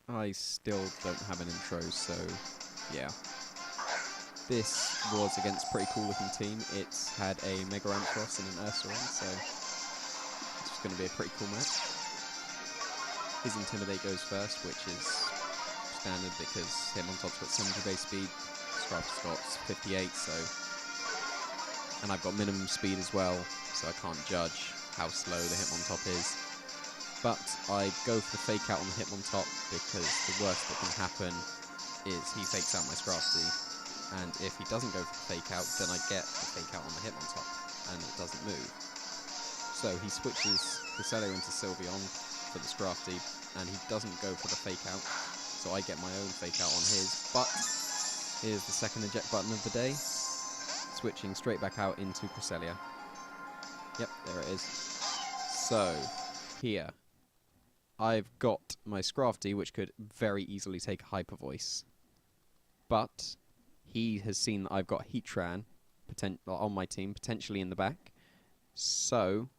I still don't have an intro, so yeah. This was against a pretty cool looking team. It's had a Mega Ampharos and an Ursaring, so it's going to be a pretty cool match. His Intimidate goes first, which is standard because Hitmontop's got 70 base speed, Scrafty's got 58, so... And I've got minimum speed as well, so I can't judge how slow the Hitmontop is. But I go for the fake out on the Hitmontop because the worst that can happen is he fakes out my Scrafty. And if he doesn't go for the fake out, then I get the fake out on the Hitmontop, and it doesn't move. So he switches Cresselia into Sylveon for the Scrafty, and he doesn't go for the fake out, so I get my own fake out on his. But here's the second eject button of the day, switching straight back out into Cresselia. Yep, there it is. So, here, I've got my Scrafty, which could very easily take a Hyper Voice. But he has seen that I've got Heatran on my team, potentially in the back. So,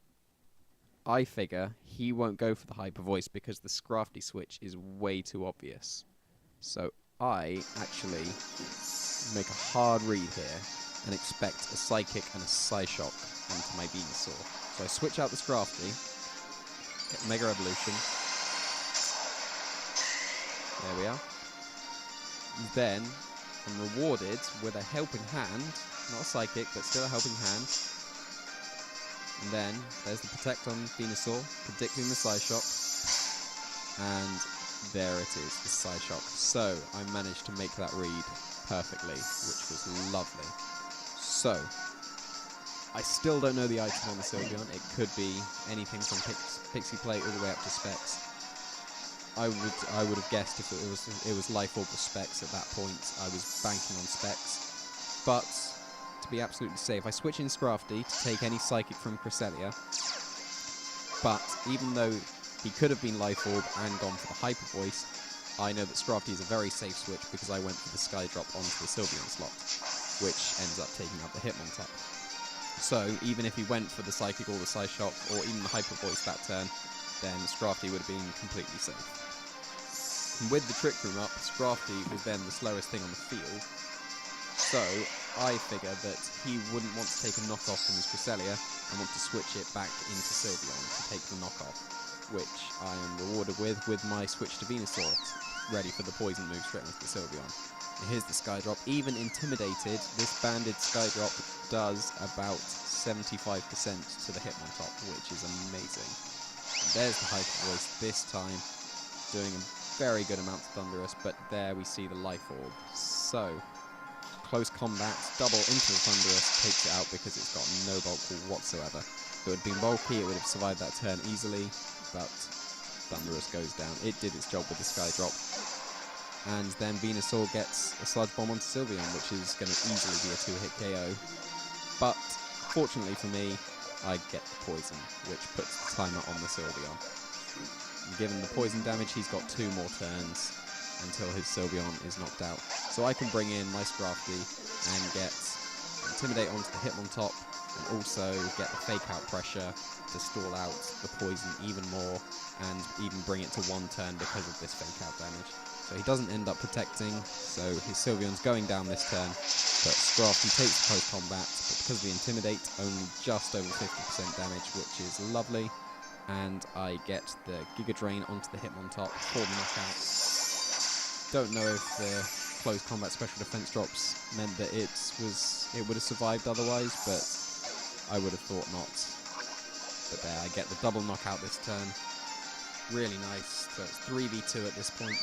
I figure he won't go for the Hyper Voice because the Scrafty switch is way too obvious. So, I actually make a hard read here and expect a Psychic and a Psyshock onto my Venusaur. So I switch out the Scrafty, get Mega Evolution. There we are. Then I'm rewarded with a Helping Hand, not a Psychic, but still a Helping Hand. And then there's the Protect on Venusaur, predicting the Psyshock. And there it is, the Psyshock. So I managed to make that read perfectly, which was lovely. So, I still don't know the item on the Sylveon. It could be anything from Pixie Plate all the way up to Specs. I would have guessed if it was Life Orb or Specs at that point. I was banking on Specs. But, to be absolutely safe, I switch in Scrafty to take any Psychic from Cresselia. But, even though he could have been Life Orb and gone for the Hyper Voice, I know that Scrafty is a very safe switch because I went for the Sky Drop onto the Sylveon slot, which ends up taking out the Hitmontop. So, even if he went for the Psychic or the Psyshock, or even the Hyper Voice that turn, then Scrafty would have been completely safe. And with the Trick Room up, Scrafty was then the slowest thing on the field, so I figure that he wouldn't want to take a knockoff from his Cresselia and want to switch it back into Sylveon to take the knockoff, which I am rewarded with my switch to Venusaur, ready for the poison move straight into the Sylveon. And here's the Sky Drop. Even intimidated, this banded Sky Drop does about 75% to the Hitmontop, which is amazing. And there's the Hyper Voice, this time doing a very good amount to Thunderous, but there we see the Life Orb. So, close combat, double into the Thunderous, takes it out because it's got no bulk whatsoever. If it had been bulky, it would have survived that turn easily, but Thunderous goes down. It did its job with the Sky Drop. And then Venusaur gets a Sludge Bomb onto Sylveon, which is going to easily be a 2-hit KO. But, fortunately for me, I get the Poison, which puts the timer on the Sylveon. And given the Poison damage, he's got 2 more turns until his Sylveon is knocked out. So I can bring in my Scrafty and get Intimidate onto the Hitmontop, and also get the Fake Out pressure to stall out the Poison even more, and even bring it to 1 turn because of this Fake Out damage. So he doesn't end up protecting, so his Sylveon's going down this turn, but Scrafty takes the close combat, but because of the Intimidate, only just over 50% damage, which is lovely, and I get the Giga Drain onto the Hitmontop for the knockout. Don't know if the close combat special defense drops meant that it would have survived otherwise, but I would have thought not. But there, I get the double knockout this turn. Really nice, so it's 3v2 at this point.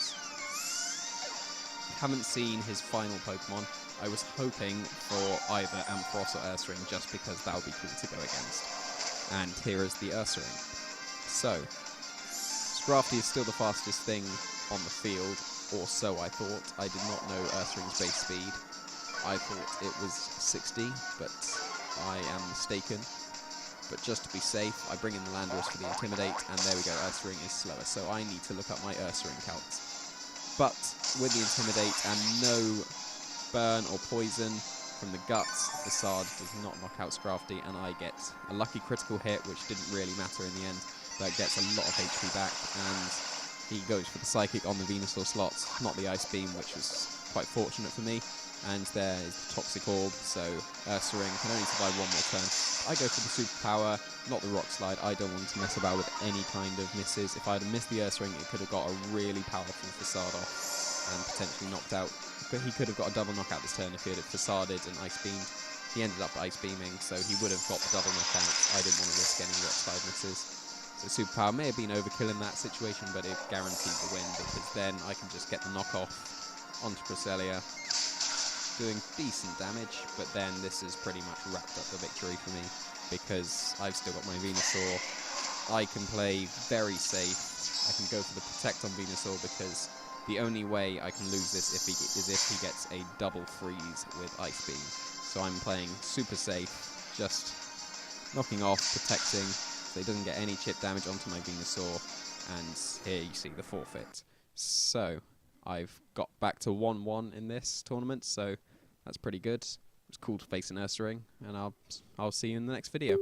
Haven't seen his final Pokemon. I was hoping for either Ampharos or Ursaring just because that would be cool to go against. And here is the Ursaring. So, Scrafty is still the fastest thing on the field, or so I thought. I did not know Ursaring's base speed. I thought it was 60, but I am mistaken. But just to be safe, I bring in the Landorus for the Intimidate, and there we go, Ursaring is slower, so I need to look up my Ursaring counts. But with the Intimidate and no burn or poison from the guts, the Facade does not knock out Scrafty, and I get a lucky critical hit, which didn't really matter in the end, but gets a lot of HP back, and he goes for the Psychic on the Venusaur slots, not the Ice Beam, which was quite fortunate for me. And there is the Toxic Orb, so Ursaring can only survive one more turn. I go for the Superpower, not the Rock Slide. I don't want to mess about with any kind of misses. If I had missed the Ursaring, it could have got a really powerful Facade off and potentially knocked out. He could have got a double knockout this turn if he had Facaded and Ice Beamed. He ended up Ice Beaming, so he would have got the double knockout. I didn't want to risk any Rock Slide misses. So Superpower may have been overkill in that situation, but it guaranteed the win, because then I can just get the knockoff onto Cresselia, doing decent damage, but then this has pretty much wrapped up the victory for me, because I've still got my Venusaur. I can play very safe. I can go for the Protect on Venusaur, because the only way I can lose this is if he gets a double freeze with Ice Beam. So I'm playing super safe, just knocking off, protecting, so he doesn't get any chip damage onto my Venusaur, and here you see the forfeit. So I've got back to 1-1 in this tournament, so that's pretty good. It was cool to face an Ursaring, and I'll see you in the next video.